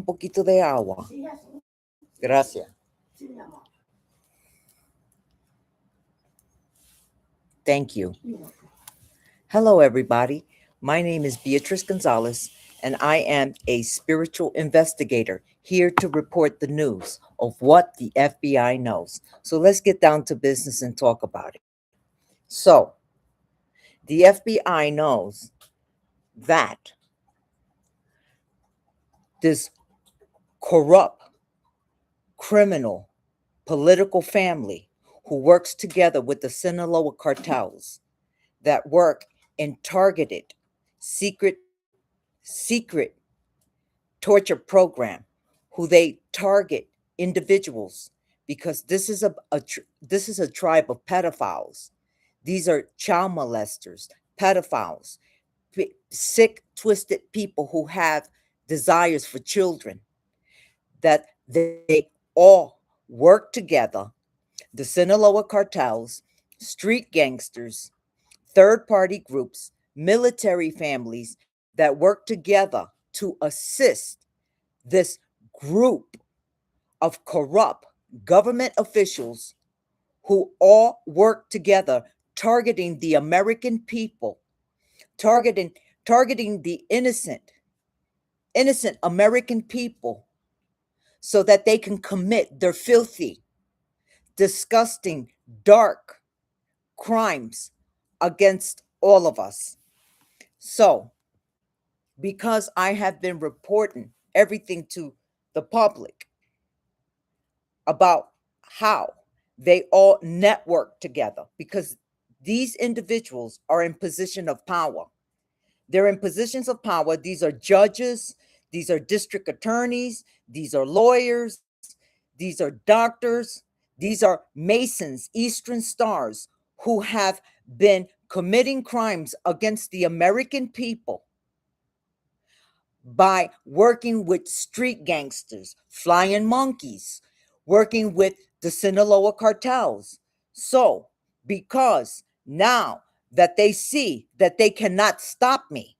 poquito de agua. Gracias. Thank you. Hello, everybody. My name is Beatrice Gonzalez, and I am a spiritual investigator here to report the news of what the FBI knows. So let's get down to business and talk about it. So, the FBI knows that this corrupt, criminal, political family who works together with the Sinaloa cartels that work in targeted, secret torture program, who they target individuals because this is a tribe of pedophiles. These are child molesters, pedophiles, sick, twisted people who have desires for children, that they all work together. The Sinaloa cartels, street gangsters, third-party groups, military families that work together to assist this group of corrupt government officials who all work together targeting the American people, targeting the innocent American people, so that they can commit their filthy, disgusting, dark crimes against all of us. So, because I have been reporting everything to the public about how they all network together, because these individuals are in position of power. They're in positions of power. These are judges, these are district attorneys, these are lawyers, these are doctors, these are Masons, Eastern Stars, who have been committing crimes against the American people by working with street gangsters, flying monkeys, working with the Sinaloa cartels. So, because now that they see that they cannot stop me,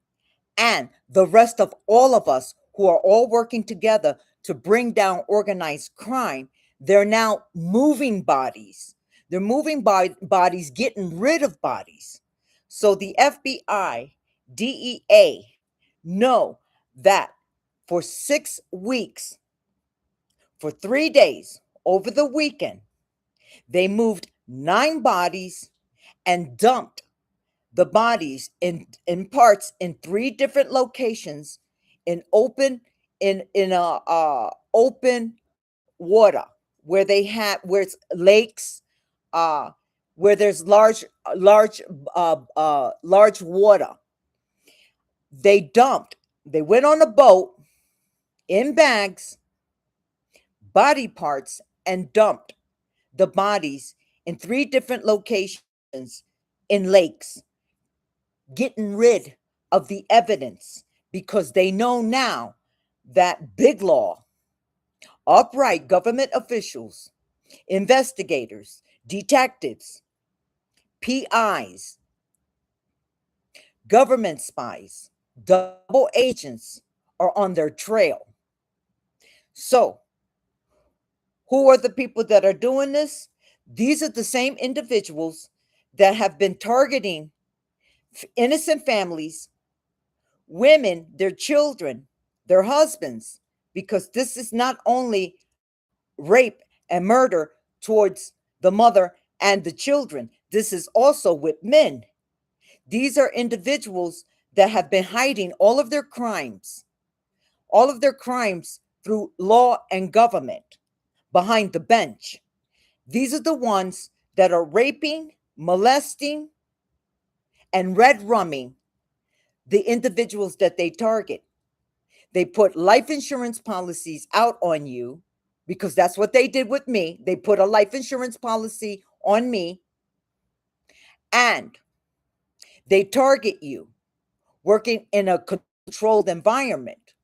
and the rest of all of us who are all working together to bring down organized crime, they're now moving bodies. They're moving bodies, getting rid of bodies. So the FBI, DEA know that for 6 weeks, for 3 days over the weekend, they moved 9 bodies and dumped the bodies in parts in 3 different locations in open water, where it's lakes, where there's large water. They went on a boat in bags, body parts, and dumped the bodies in 3 different locations in lakes, getting rid of the evidence, because they know now that big law, upright government officials, investigators, detectives, PIs, government spies, double agents are on their trail. So, who are the people that are doing this? These are the same individuals that have been targeting innocent families, women, their children, their husbands, because this is not only rape and murder towards the mother and the children, this is also with men. These are individuals that have been hiding all of their crimes through law and government behind the bench. These are the ones that are raping, molesting, and red rumming the individuals that they target. They put life insurance policies out on you, because that's what they did with me. They put a life insurance policy on me, and they target you working in a controlled environment,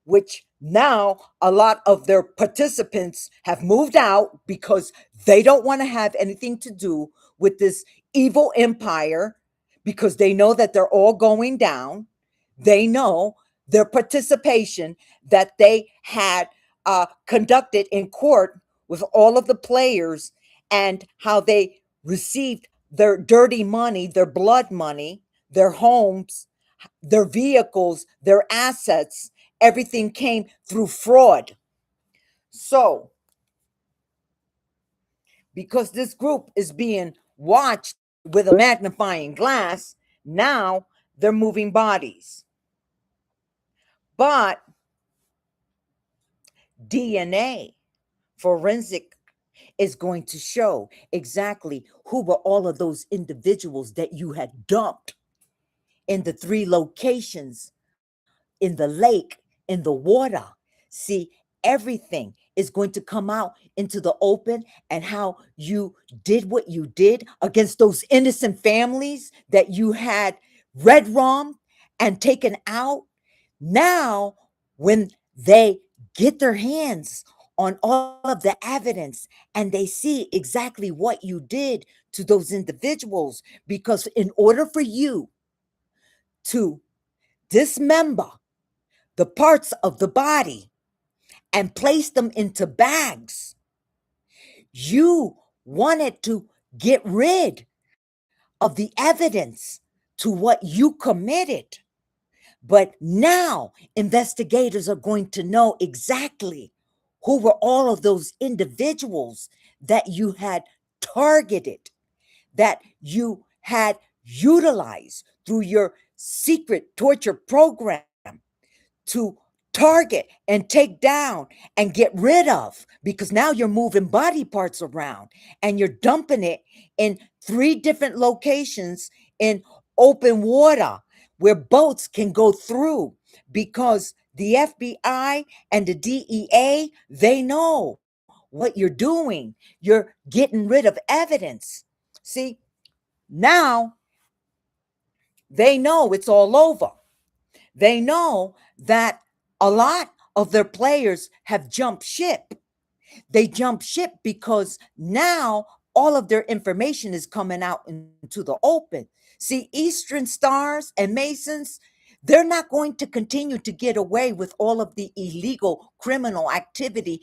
which now a lot of their participants have moved out because they don't want to have anything to do with this evil empire, because they know that they're all going down. They know their participation that they had conducted in court with all of the players, and how they received their dirty money, their blood money, their homes, their vehicles, their assets. Everything came through fraud. So, because this group is being watched with a magnifying glass, now they're moving bodies. But DNA, forensic, is going to show exactly who were all of those individuals that you had dumped in the 3 locations, in the lake, in the water. See, everything is going to come out into the open, and how you did what you did against those innocent families that you had red rum and taken out. Now, when they get their hands on all of the evidence and they see exactly what you did to those individuals, because in order for you to dismember the parts of the body and place them into bags, you wanted to get rid of the evidence to what you committed. But now investigators are going to know exactly who were all of those individuals that you had targeted, that you had utilized through your secret torture program to target and take down and get rid of, because now you're moving body parts around and you're dumping it in 3 different locations in open water where boats can go through, because the FBI and the DEA, they know what you're doing. You're getting rid of evidence. See, now they know it's all over. They know that a lot of their players have jumped ship. They jumped ship because now all of their information is coming out into the open. See, Eastern Stars and Masons, they're not going to continue to get away with all of the illegal criminal activity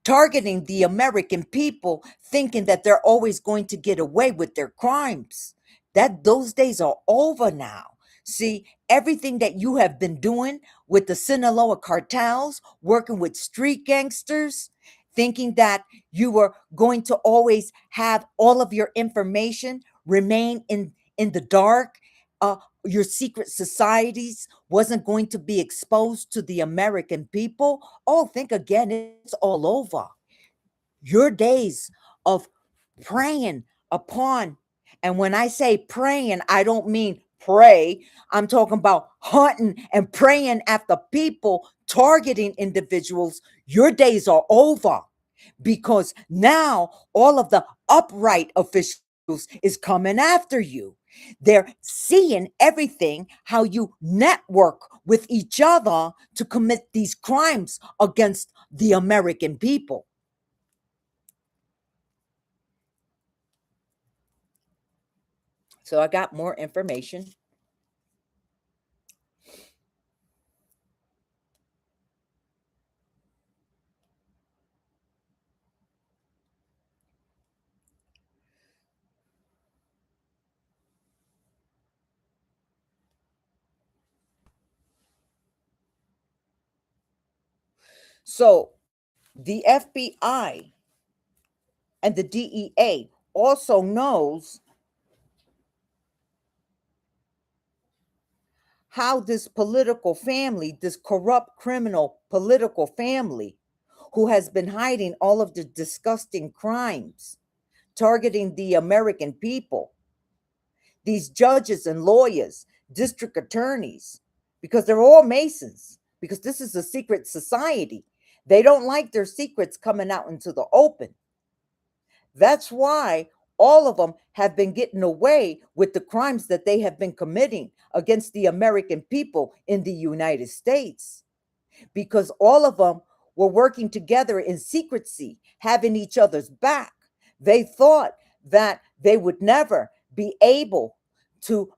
targeting the American people, thinking that they're always going to get away with their crimes. That those days are over now. See, everything that you have been doing with the Sinaloa cartels, working with street gangsters, thinking that you were going to always have all of your information remain in the dark, your secret societies wasn't going to be exposed to the American people. Oh, think again, it's all over. Your days of preying upon, and when I say praying, I don't mean pray. I'm talking about hunting and praying after people, targeting individuals. Your days are over, because now all of the upright officials is coming after you. They're seeing everything, how you network with each other to commit these crimes against the American people. So I got more information. So the FBI and the DEA also knows how this political family, this corrupt criminal political family, who has been hiding all of the disgusting crimes, targeting the American people, these judges and lawyers, district attorneys, because they're all Masons, because this is a secret society. They don't like their secrets coming out into the open. That's why all of them have been getting away with the crimes that they have been committing against the American people in the United States, because all of them were working together in secrecy, having each other's back. They thought that they would never be able to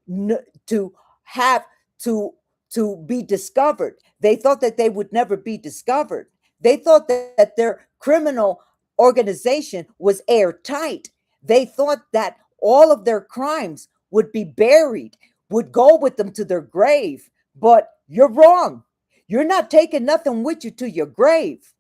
to have to to be discovered. They thought that they would never be discovered. They thought that their criminal organization was airtight. They thought that all of their crimes would be buried, would go with them to their grave. But you're wrong. You're not taking nothing with you to your grave.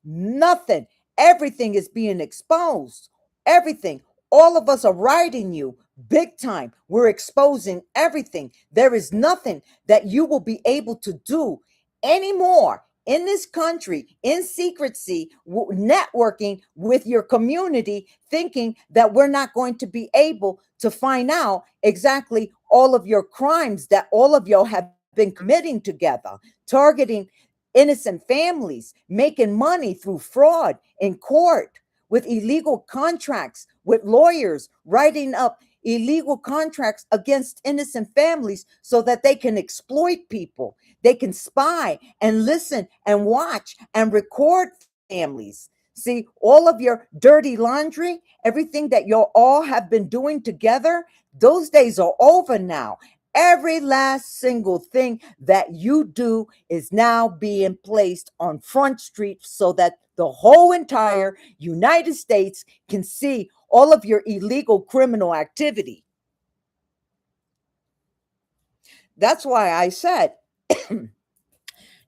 Nothing. Everything is being exposed. Everything. All of us are riding you big time. We're exposing everything. There is nothing that you will be able to do anymore in this country in secrecy, networking with your community, thinking that we're not going to be able to find out exactly all of your crimes that all of y'all have been committing together, targeting innocent families, making money through fraud in court, with illegal contracts, with lawyers writing up illegal contracts against innocent families so that they can exploit people. They can spy and listen and watch and record families. See, all of your dirty laundry, everything that you all have been doing together, those days are over now. Every last single thing that you do is now being placed on Front Street so that the whole entire United States can see all of your illegal criminal activity. That's why I said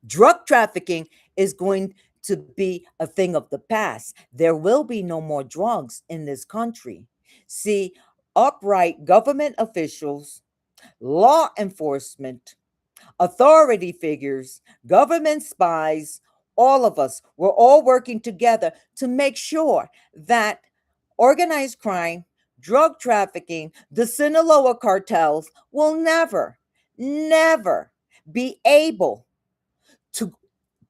drug trafficking is going to be a thing of the past. There will be no more drugs in this country. See, upright government officials, law enforcement, authority figures, government spies, all of us, we're all working together to make sure that organized crime, drug trafficking, the Sinaloa cartels will never, never be able to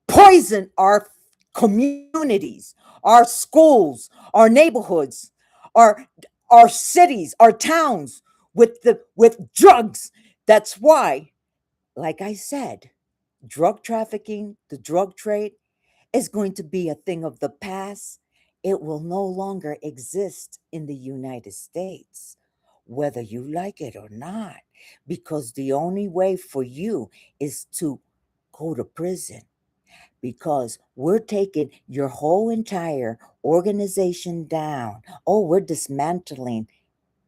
poison our communities, our schools, our neighborhoods, our our cities, our towns with drugs. That's why, like I said, drug trafficking, the drug trade is going to be a thing of the past. It will no longer exist in the United States, whether you like it or not, because the only way for you is to go to prison, because we're taking your whole entire organization down. Oh, we're dismantling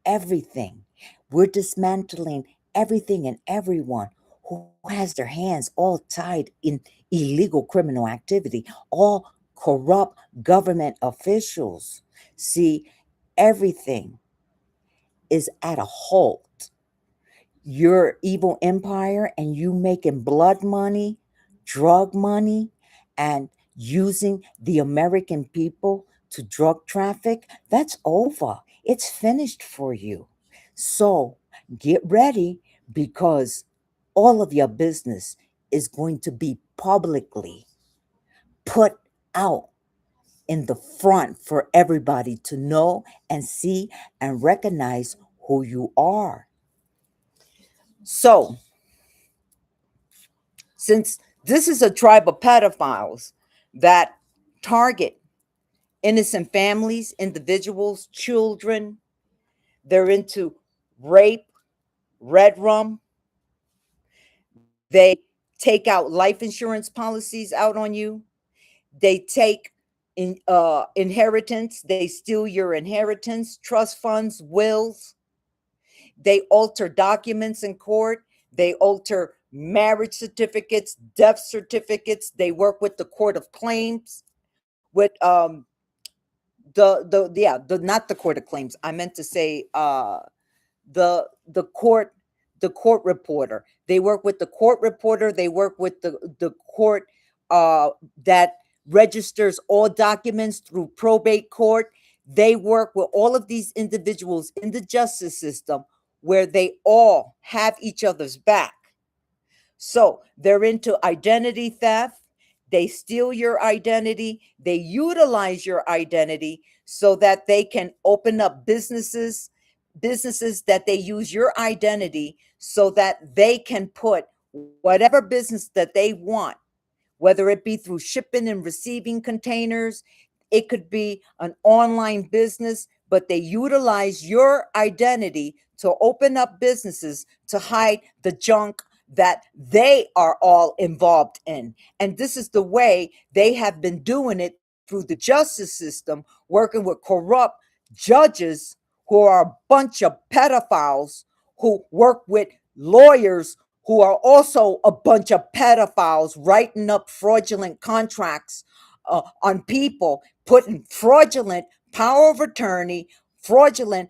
everything. We're dismantling everything and everyone who has their hands all tied in illegal criminal activity, all corrupt government officials. See, everything is at a halt. Your evil empire and you making blood money, drug money, and using the American people to drug traffic, that's over. It's finished for you. So get ready, because all of your business is going to be publicly put out in the front for everybody to know and see and recognize who you are. So, since this is a tribe of pedophiles that target innocent families, individuals, children, they're into rape, red rum, they take out life insurance policies out on you, they take inheritance, they steal your inheritance, trust funds, wills, they alter documents in court, they alter marriage certificates, death certificates, they work with the court of claims, with the yeah, the not the court of claims, I meant to say the the court reporter. They work with the court reporter, they work with the court uh that registers all documents through probate court. They work with all of these individuals in the justice system, where they all have each other's back. So they're into identity theft. They steal your identity. They utilize your identity so that they can open up businesses that they use your identity so that they can put whatever business that they want, whether it be through shipping and receiving containers, it could be an online business, but they utilize your identity to open up businesses to hide the junk that they are all involved in. And this is the way they have been doing it through the justice system, working with corrupt judges who are a bunch of pedophiles, who work with lawyers who are also a bunch of pedophiles, writing up fraudulent contracts on people, putting fraudulent power of attorney, fraudulent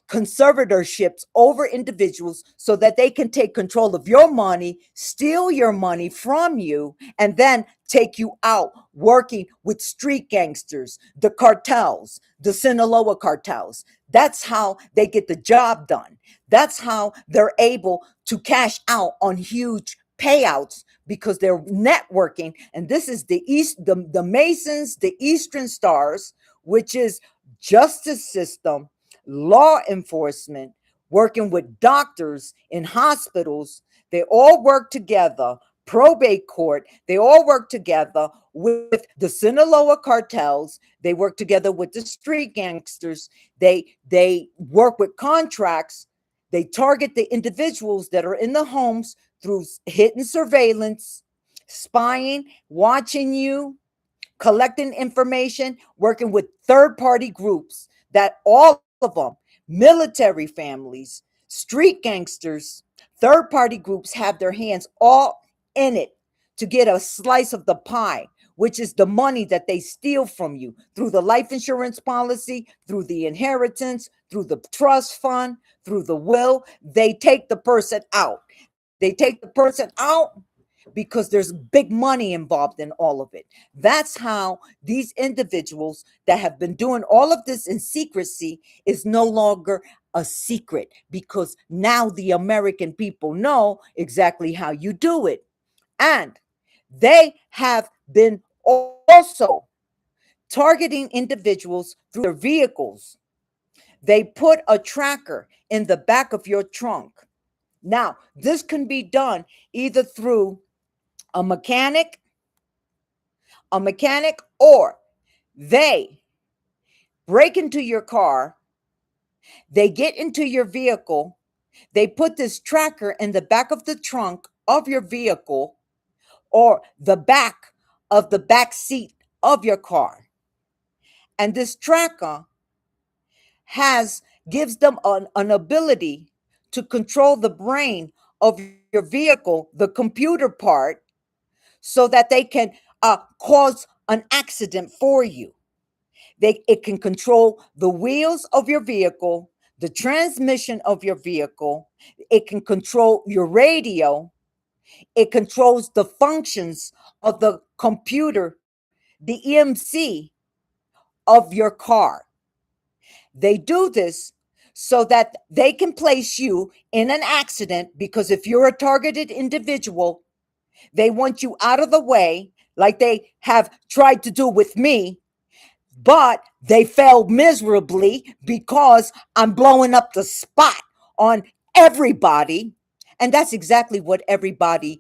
conservatorships over individuals so that they can take control of your money, steal your money from you, and then take you out working with street gangsters, the cartels, the Sinaloa cartels. That's how they get the job done. That's how they're able to cash out on huge payouts because they're networking. And this is the Masons, the Eastern Stars, which is justice system, law enforcement, working with doctors in hospitals. They all work together, probate court. They all work together with the Sinaloa cartels. They work together with the street gangsters. They work with contracts. They target the individuals that are in the homes through hidden surveillance, spying, watching you, collecting information, working with third-party groups that all of them, military families, street gangsters, third-party groups have their hands all in it to get a slice of the pie, which is the money that they steal from you through the life insurance policy, through the inheritance, through the trust fund, through the will. They take the person out. They take the person out because there's big money involved in all of it. That's how these individuals that have been doing all of this in secrecy is no longer a secret, because now the American people know exactly how you do it. And they have been also targeting individuals through their vehicles. They put a tracker in the back of your trunk. Now, this can be done either through a mechanic, or they break into your car, they get into your vehicle, they put this tracker in the back of the trunk of your vehicle or the back of the back seat of your car. And this tracker gives them an ability to control the brain of your vehicle, the computer part, so that they can cause an accident for you. It can control the wheels of your vehicle, the transmission of your vehicle. It can control your radio. It controls the functions of the computer, the EMC of your car. They do this so that they can place you in an accident, because if you're a targeted individual, they want you out of the way, like they have tried to do with me, but they failed miserably because I'm blowing up the spot on everybody. And that's exactly what everybody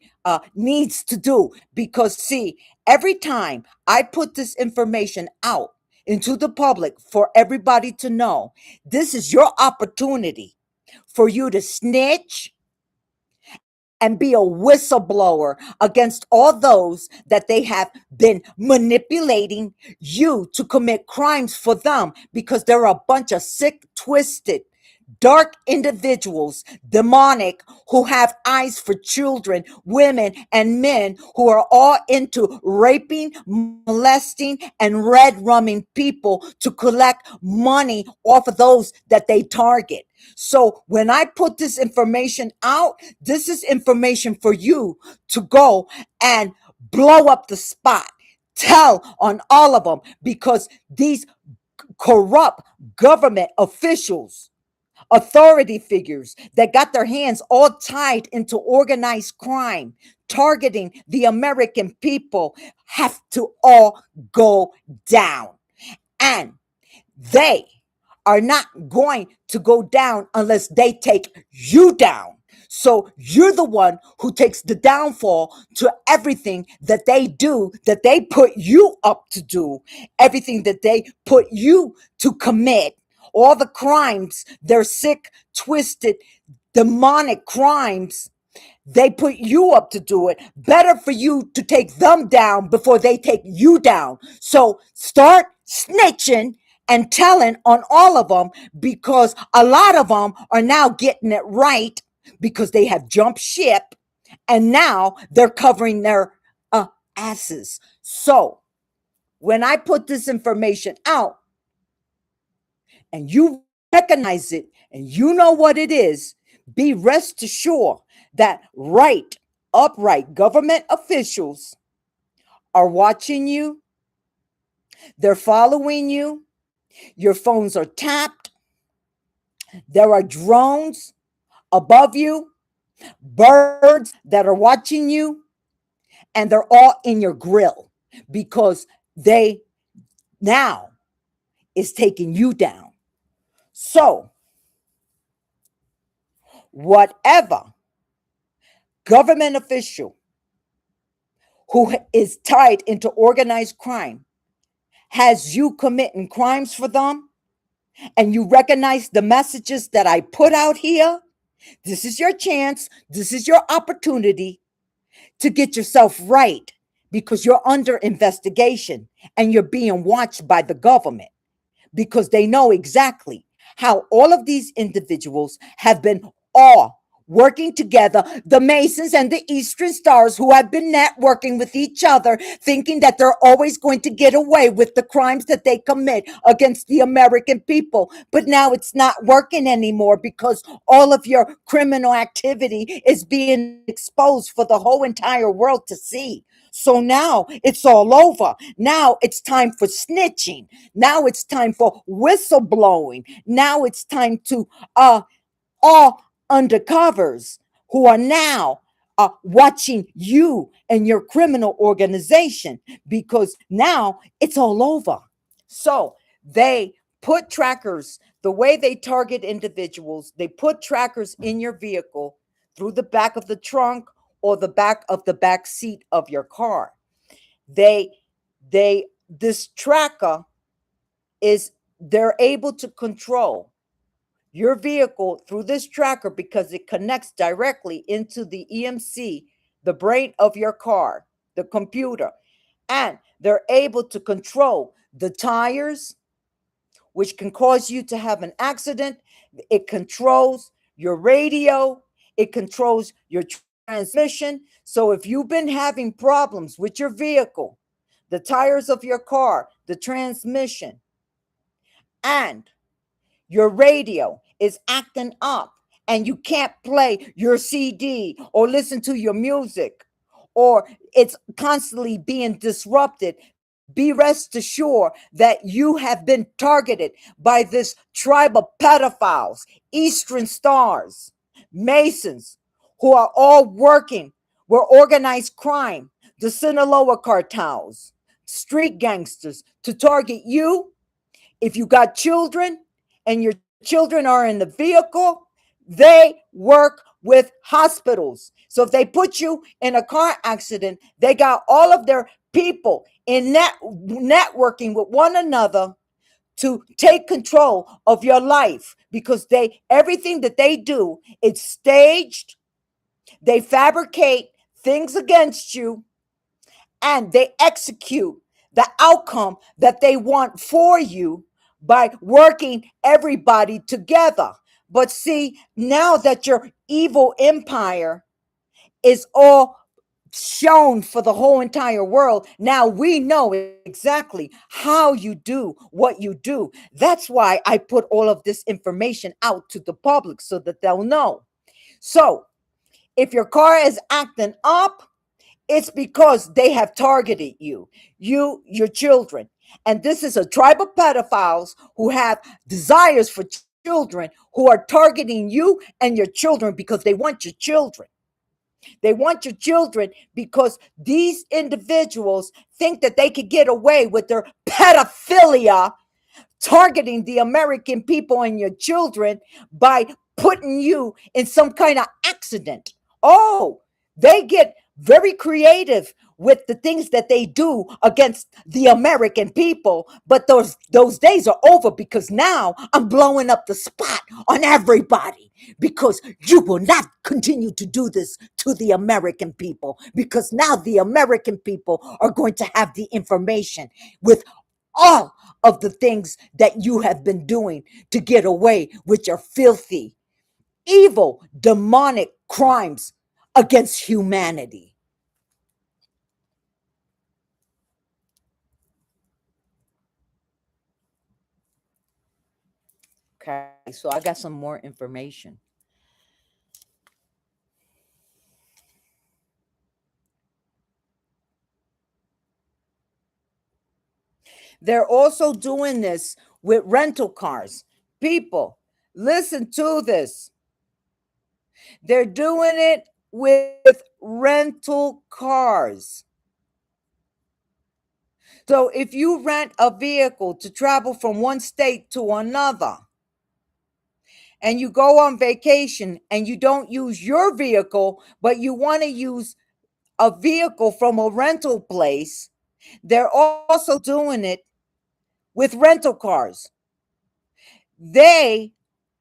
needs to do. Because, see, every time I put this information out into the public for everybody to know, this is your opportunity for you to snitch and be a whistleblower against all those that they have been manipulating you to commit crimes for them, because they're a bunch of sick, twisted, dark individuals, demonic, who have eyes for children, women, and men, who are all into raping, molesting, and red rumming people to collect money off of those that they target. So when I put this information out, this is information for you to go and blow up the spot. Tell on all of them, because these corrupt government officials, authority figures that got their hands all tied into organized crime, targeting the American people, have to all go down. And they are not going to go down unless they take you down. So you're the one who takes the downfall to everything that they do, that they put you up to do, everything that they put you to commit, all the crimes, they're sick, twisted, demonic crimes, they put you up to do it. Better for you to take them down before they take you down. So start snitching and telling on all of them, because a lot of them are now getting it right because they have jumped ship and now they're covering their asses. So when I put this information out and you recognize it and you know what it is, be rest assured that upright government officials are watching you, they're following you, your phones are tapped, there are drones above you, birds that are watching you, and they're all in your grill because they now is taking you down. So, whatever government official who is tied into organized crime has you committing crimes for them, and you recognize the messages that I put out here, this is your chance, this is your opportunity to get yourself right, because you're under investigation and you're being watched by the government, because they know exactly how all of these individuals have been all working together, the Masons and the Eastern Stars, who have been networking with each other, thinking that they're always going to get away with the crimes that they commit against the American people. But now it's not working anymore, because all of your criminal activity is being exposed for the whole entire world to see. So now it's all over. Now it's time for snitching. Now it's time for whistleblowing. Now it's time to all undercovers who are now watching you and your criminal organization, because now it's all over. So they put trackers, the way they target individuals, they put trackers in your vehicle through the back of the trunk or the back of the back seat of your car. This tracker they're able to control your vehicle through this tracker because it connects directly into the EMC, the brain of your car, the computer. And they're able to control the tires, which can cause you to have an accident. It controls your radio. It controls your transmission. So if you've been having problems with your vehicle, the tires of your car, the transmission, and your radio is acting up and you can't play your CD or listen to your music, or it's constantly being disrupted, be rest assured that you have been targeted by this tribe of pedophiles, Eastern Stars, Masons, who are all working with organized crime, the Sinaloa cartels, street gangsters, to target you. If you got children and your children are in the vehicle, they work with hospitals. So if they put you in a car accident, they got all of their people in networking with one another to take control of your life, because everything that they do, it's staged. They fabricate things against you and they execute the outcome that they want for you by working everybody together. But see, now that your evil empire is all shown for the whole entire world, now we know exactly how you do what you do. That's why I put all of this information out to the public so that they'll know. So if your car is acting up, it's because they have targeted you, your children. And this is a tribe of pedophiles who have desires for children, who are targeting you and your children because they want your children. They want your children because these individuals think that they could get away with their pedophilia, targeting the American people and your children by putting you in some kind of accident. Oh, they get very creative with the things that they do against the American people, but those days are over, because now I'm blowing up the spot on everybody, because you will not continue to do this to the American people, because now the American people are going to have the information with all of the things that you have been doing to get away with your filthy, evil, demonic crimes against humanity. Okay, so I got some more information. They're also doing this with rental cars. People, listen to this. They're doing it with rental cars. So if you rent a vehicle to travel from one state to another, and you go on vacation and you don't use your vehicle, but you want to use a vehicle from a rental place, they're also doing it with rental cars. They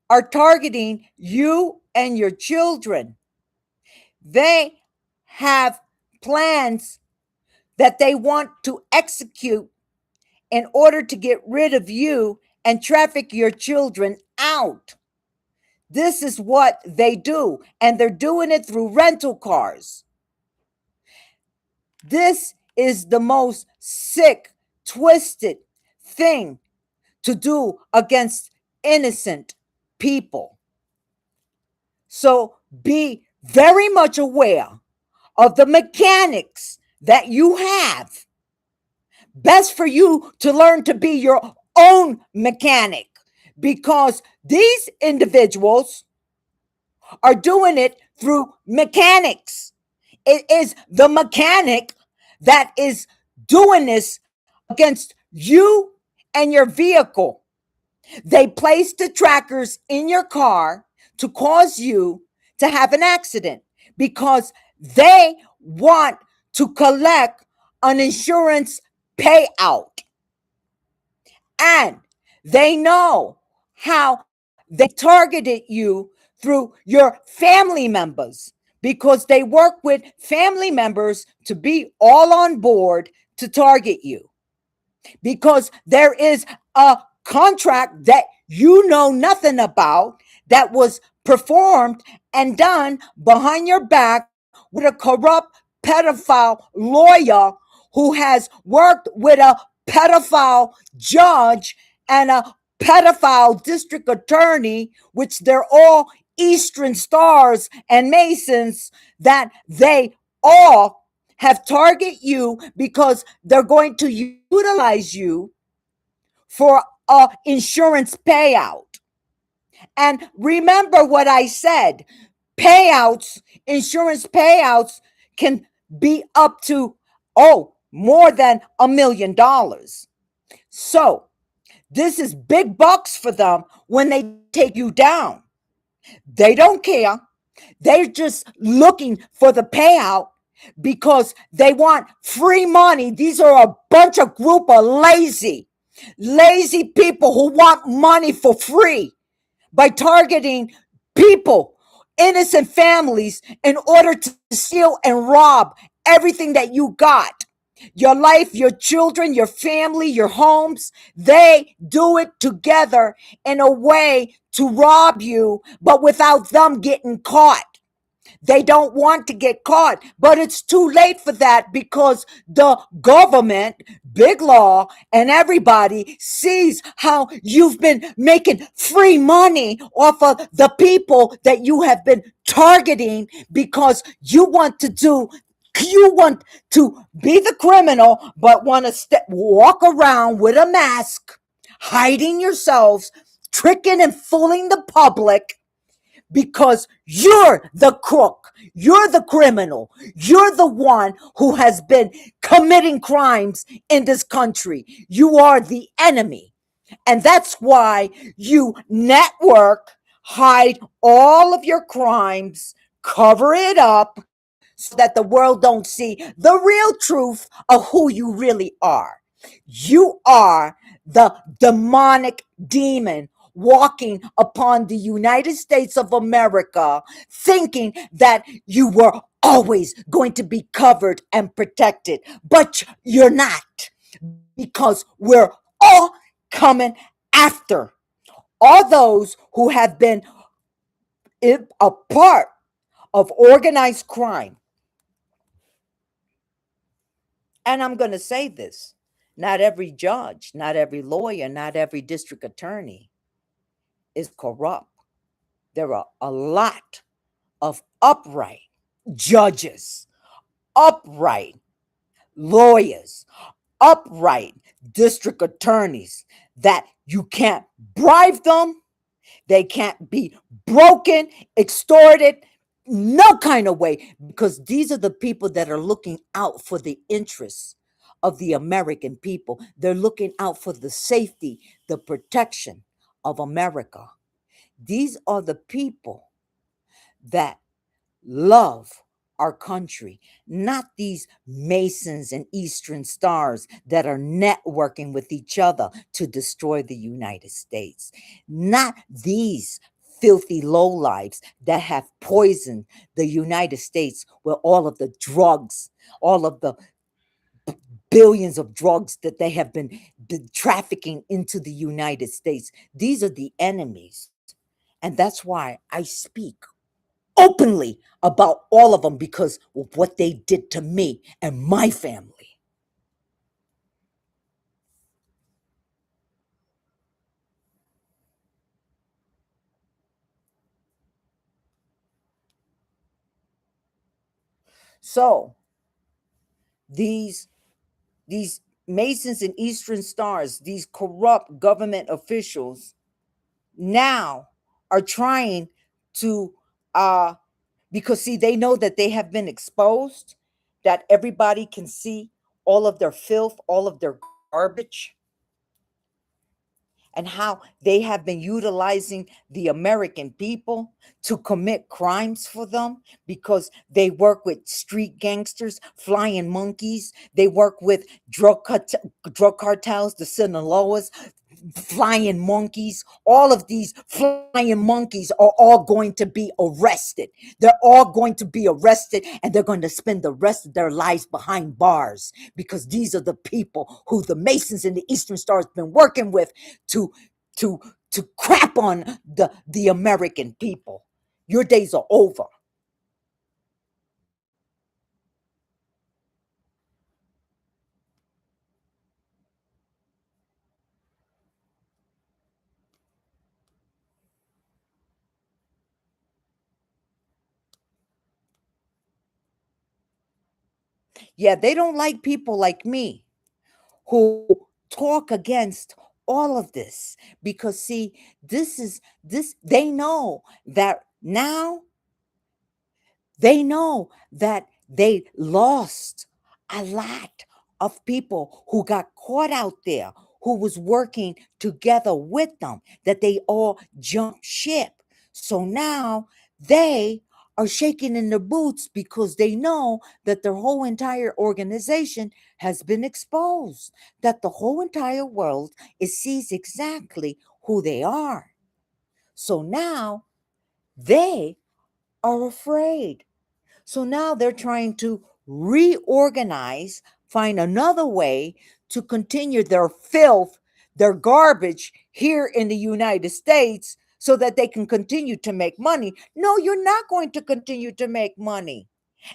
are targeting you and your children. They have plans that they want to execute in order to get rid of you and traffic your children out. This is what they do, and they're doing it through rental cars. This is the most sick, twisted thing to do against innocent people. So be very much aware of the mechanics that you have. Best for you to learn to be your own mechanic, because these individuals are doing it through mechanics. It is the mechanic that is doing this against you and your vehicle. They place the trackers in your car to cause you to have an accident, because they want to collect an insurance payout. And they know how they targeted you through your family members, because they work with family members to be all on board to target you, because there is a contract that you know nothing about that was performed and done behind your back with a corrupt pedophile lawyer who has worked with a pedophile judge and a pedophile district attorney, which they're all Eastern Stars and Masons, that they all have target you because they're going to utilize you for a insurance payout. And remember what I said, payouts, insurance payouts can be up to, more than $1 million. So this is big bucks for them when they take you down. They don't care. They're just looking for the payout because they want free money. These are a bunch of group of lazy people who want money for free by targeting people, innocent families, in order to steal and rob everything that you got. Your life, your children, your family, your homes, they do it together in a way to rob you, but without them getting caught. They don't want to get caught, but it's too late for that, because the government, big law, and everybody sees how you've been making free money off of the people that you have been targeting, because you want to be the criminal, but want to walk around with a mask, hiding yourselves, tricking and fooling the public, because you're the crook, you're the criminal, you're the one who has been committing crimes in this country. You are the enemy. And that's why you network, hide all of your crimes, cover it up, so that the world don't see the real truth of who you really are. You are the demonic demon walking upon the United States of America, thinking that you were always going to be covered and protected, but you're not, because we're all coming after all those who have been a part of organized crime. And I'm going to say this: not every judge, not every lawyer, not every district attorney is corrupt. There are a lot of upright judges, upright lawyers, upright district attorneys that you can't bribe them. They can't be broken, extorted, no kind of way, because these are the people that are looking out for the interests of the American people. They're looking out for the safety, the protection of America. These are the people that love our country, not these Masons and Eastern Stars that are networking with each other to destroy the United States, not these filthy lowlives that have poisoned the United States with all of the drugs, all of the billions of drugs that they have been trafficking into the United States. These are the enemies. And that's why I speak openly about all of them, because of what they did to me and my family. So these Masons and Eastern Stars, these corrupt government officials, now are trying to because see, they know that they have been exposed, that everybody can see all of their filth, all of their garbage, and how they have been utilizing the American people to commit crimes for them, because they work with street gangsters, flying monkeys. They work with drug cartels, the Sinaloas, flying monkeys. All of these flying monkeys are all going to be arrested. They're all going to be arrested, and they're going to spend the rest of their lives behind bars, because these are the people who the Masons and the Eastern Stars have been working with to to to crap on the American people. Your days are over. Yeah, they don't like people like me who talk against all of this, because see, this they know that now, they know that they lost a lot of people who got caught out there, who was working together with them, that they all jumped ship. So now they are shaking in their boots, because they know that their whole entire organization has been exposed, that the whole entire world sees exactly who they are. So now they are afraid. So now they're trying to reorganize, find another way to continue their filth, their garbage here in the United States, so that they can continue to make money. No, you're not going to continue to make money.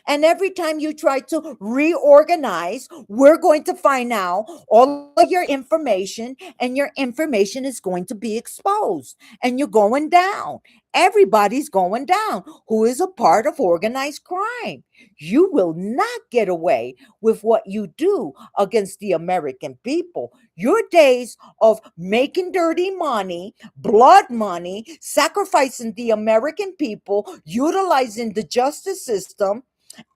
And every time you try to reorganize, we're going to find out all of your information, and your information is going to be exposed, and you're going down. Everybody's going down who is a part of organized crime. You will not get away with what you do against the American people. Your days of making dirty money, blood money, sacrificing the American people, utilizing the justice system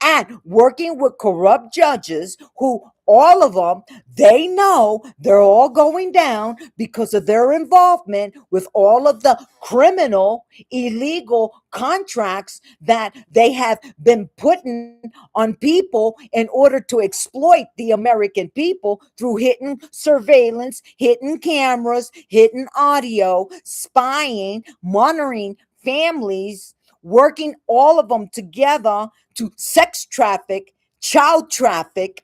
and working with corrupt judges who all of them, they know they're all going down because of their involvement with all of the criminal illegal contracts that they have been putting on people in order to exploit the American people through hidden surveillance, hidden cameras, hidden audio, spying, monitoring families, working all of them together to sex traffic, child traffic,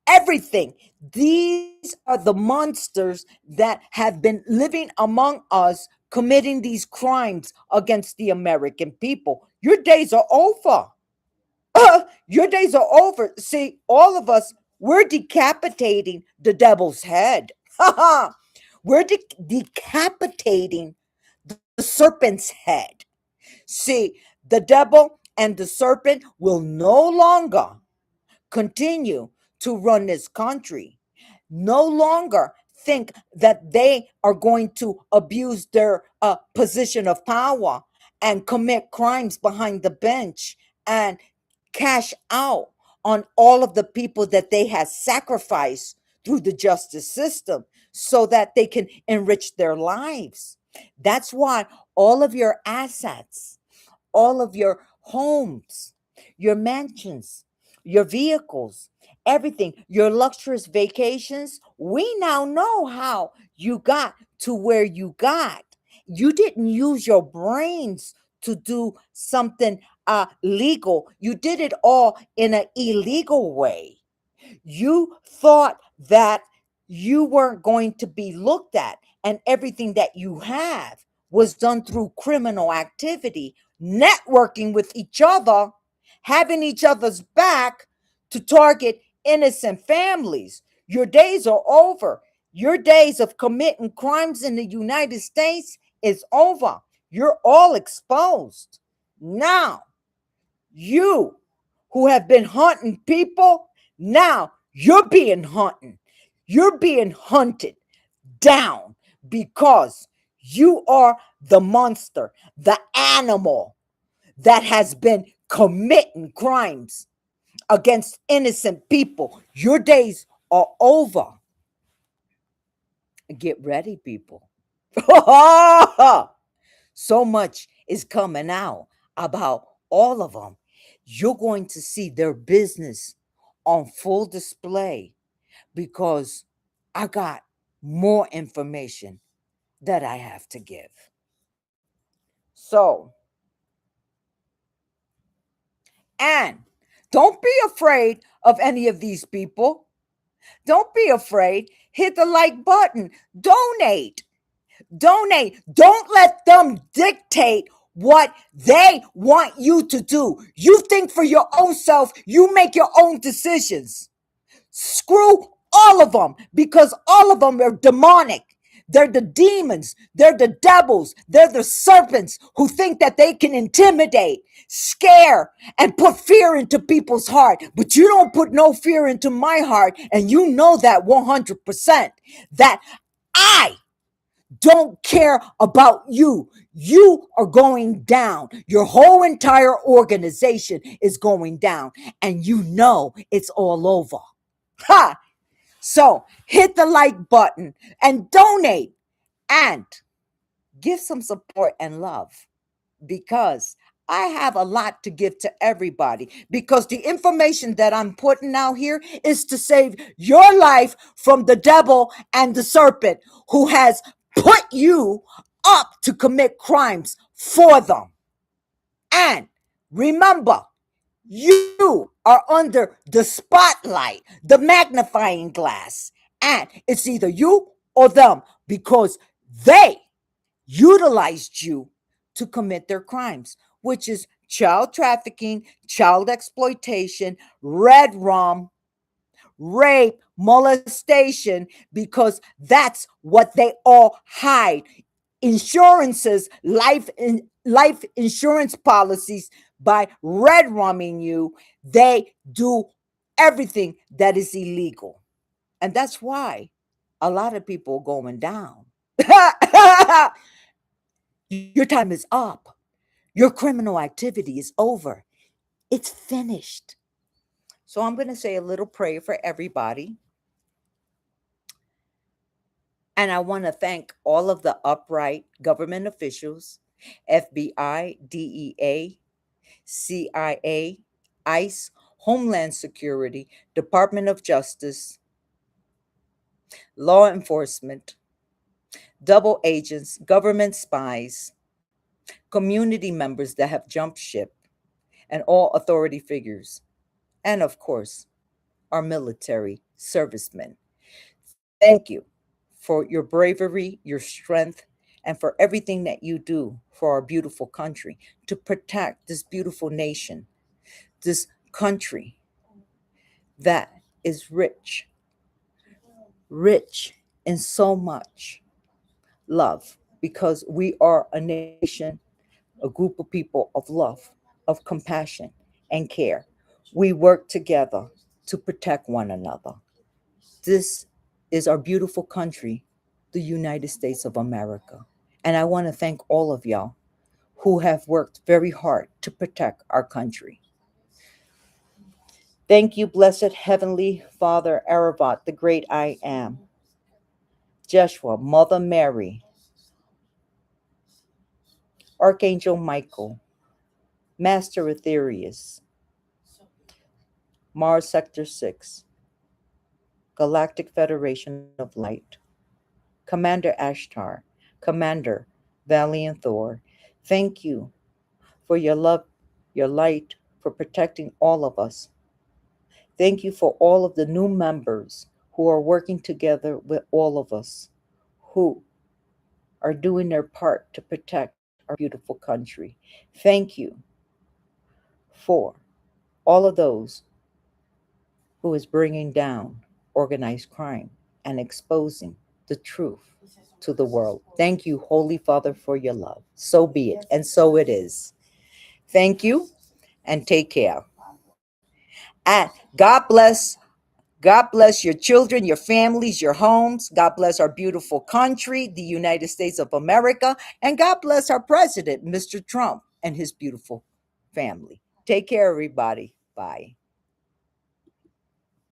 everything. These are the monsters that have been living among us, committing these crimes against the American people. Your days are over. Your days are over. See, all of us, we're decapitating the devil's head. We're decapitating the serpent's head. See, the devil and the serpent will no longer continue to run this country, no longer think that they are going to abuse their position of power and commit crimes behind the bench and cash out on all of the people that they have sacrificed through the justice system so that they can enrich their lives. That's why all of your assets, all of your homes, your mansions, your vehicles, everything, your luxurious vacations. We now know how you got to where you got. You didn't use your brains to do something legal. You did it all in an illegal way. You thought that you weren't going to be looked at, and everything that you have was done through criminal activity, networking with each other, having each other's back to target innocent families. Your days are over. Your days of committing crimes in the United States is over. You're all exposed. Now, you who have been hunting people, now you're being hunted. You're being hunted down because you are the monster, the animal that has been committing crimes against innocent people. Your days are over. Get ready, people. So much is coming out about all of them. You're going to see their business on full display because I got more information that I have to give. So, and don't be afraid of any of these people. Don't be afraid. Hit the like button. Donate. Donate. Don't let them dictate what they want you to do. You think for your own self, you make your own decisions. Screw all of them because all of them are demonic. They're the demons, they're the devils, they're the serpents who think that they can intimidate, scare, and put fear into people's heart. But you don't put no fear into my heart, and you know that 100%. That I don't care about you. You are going down. Your whole entire organization is going down, and you know it's all over. Ha! So hit the like button and donate and give some support and love because I have a lot to give to everybody because the information that I'm putting out here is to save your life from the devil and the serpent who has put you up to commit crimes for them. And remember, you are under the spotlight, the magnifying glass, and it's either you or them because they utilized you to commit their crimes, which is child trafficking, child exploitation, red rum, rape, molestation, because that's what they all hide. Insurances, life insurance policies, by red rumming you, they do everything that is illegal. And that's why a lot of people are going down. Your time is up. Your criminal activity is over. It's finished. So I'm going to say a little prayer for everybody. And I want to thank all of the upright government officials, FBI, DEA, CIA, ICE, Homeland Security, Department of Justice, law enforcement, double agents, government spies, community members that have jumped ship, and all authority figures, and of course, our military servicemen. Thank you for your bravery, your strength, and for everything that you do for our beautiful country to protect this beautiful nation, this country that is rich, rich in so much love, because we are a nation, a group of people of love, of compassion, and care. We work together to protect one another. This is our beautiful country, the United States of America. And I want to thank all of y'all who have worked very hard to protect our country. Thank you, blessed Heavenly Father, Aravat, the great I am, Joshua, Mother Mary, Archangel Michael, Master Aetherius, Mars Sector 6, Galactic Federation of Light, Commander Ashtar, Commander Valiant Thor. Thank you for your love, your light, for protecting all of us. Thank you for all of the new members who are working together with all of us, who are doing their part to protect our beautiful country. Thank you for all of those who is bringing down organized crime and exposing the truth to the world. Thank you, Holy Father, for your love. So be it, and so it is. Thank you, and take care. And God bless your children, your families, your homes. God bless our beautiful country, the United States of America. And God bless our president, Mr. Trump, and his beautiful family. Take care, everybody. Bye.